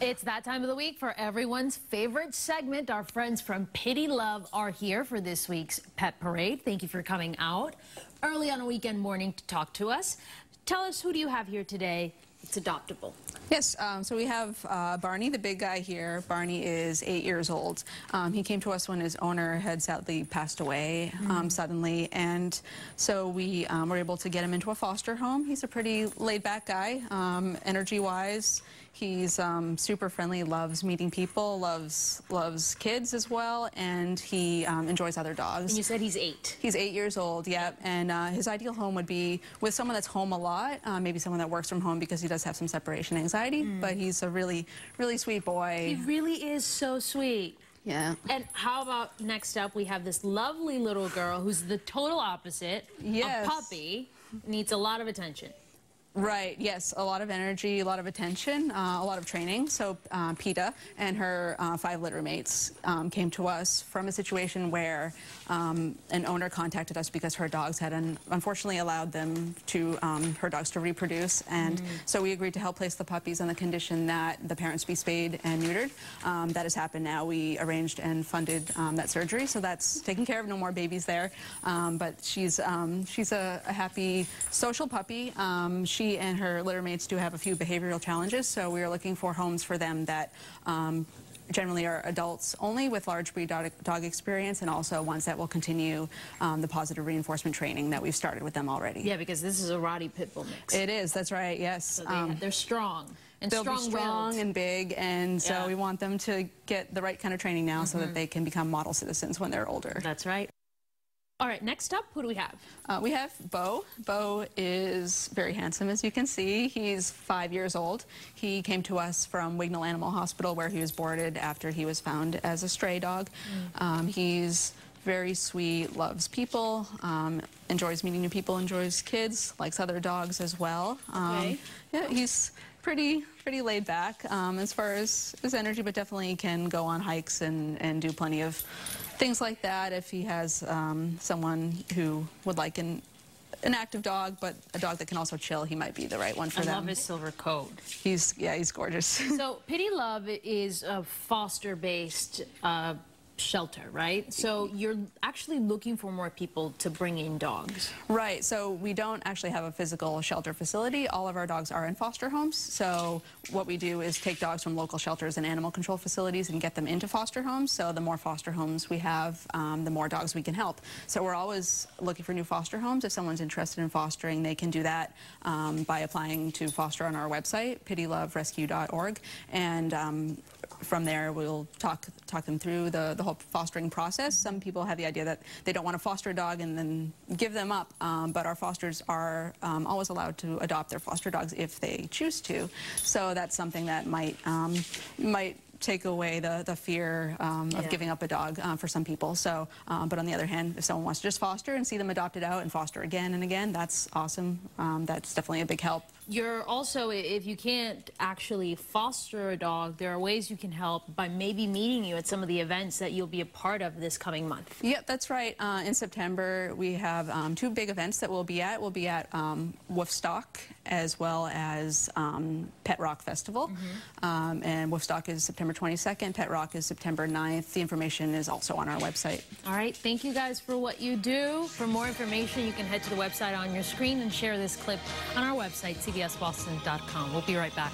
It's that time of the week for everyone's favorite segment. Our friends from Pity Love are here for this week's Pet Parade. Thank you for coming out early on a weekend morning to talk to us. Tell us, who do you have here today? It's adoptable. Yes, so we have Barney, the big guy here. Barney is 8 years old. He came to us when his owner had sadly passed away suddenly, and so we were able to get him into a foster home. He's a pretty laid-back guy, energy-wise. He's super friendly, loves meeting people, loves kids as well, and he enjoys other dogs. And you said he's 8. He's 8 years old, yep. And his ideal home would be with someone that's home a lot, maybe someone that works from home, because he does have some separation anxiety, but he's a really, really sweet boy. He really is so sweet. Yeah. And how about next up, we have this lovely little girl who's the total opposite. Yes. A puppy, needs a lot of attention. Right, yes, a lot of energy, a lot of attention, a lot of training. So PETA and her 5 litter mates came to us from a situation where an owner contacted us because her dogs had unfortunately allowed them to, her dogs to reproduce, and so we agreed to help place the puppies on the condition that the parents be spayed and neutered. That has happened now. We arranged and funded that surgery, so that's taken care of. No more babies there, but she's a happy social puppy. She and her litter mates do have a few behavioral challenges, so we are looking for homes for them that generally are adults only with large breed dog experience, and also ones that will continue the positive reinforcement training that we've started with them already. Yeah, because this is a Rottie Pit Bull mix. It is, that's right, yes. So they're strong. And they'll be strong and big, and so we want them to get the right kind of training now so that they can become model citizens when they're older. That's right. All right, next up, who do we have? We have Bo. Bo is very handsome, as you can see. He's 5 years old. He came to us from Wignall Animal Hospital, where he was boarded after he was found as a stray dog. He's very sweet, loves people, enjoys meeting new people, enjoys kids, likes other dogs as well. Yeah, he's pretty laid back as far as his energy, but definitely can go on hikes and do plenty of things like that if he has someone who would like an active dog, but a dog that can also chill. He might be the right one for them. I love his silver coat. He's gorgeous. So Pity Love is a foster-based shelter, right? So you're actually looking for more people to bring in dogs. Right, so we don't actually have a physical shelter facility. All of our dogs are in foster homes. So what we do is take dogs from local shelters and animal control facilities and get them into foster homes. So the more foster homes we have, the more dogs we can help. So we're always looking for new foster homes. If someone's interested in fostering, they can do that by applying to foster on our website, pityloverescue.org, and from there we'll talk them through the whole fostering process. Some people have the idea that they don't want to foster a dog and then give them up, but our fosters are always allowed to adopt their foster dogs if they choose to. So that's something that might take away the fear of giving up a dog for some people. So, but on the other hand, if someone wants to just foster and see them adopted out and foster again and again, that's awesome. That's definitely a big help. You're also, if you can't actually foster a dog, there are ways you can help by maybe meeting you at some of the events that you'll be a part of this coming month. Yep, that's right. In September, we have 2 big events that we'll be at. We'll be at Woofstock as well as Pet Rock Festival. And Woofstock is September 22nd. Pet Rock is September 9th. The information is also on our website. All right. Thank you guys for what you do. For more information, you can head to the website on your screen and share this clip on our website, cbsboston.com. We'll be right back.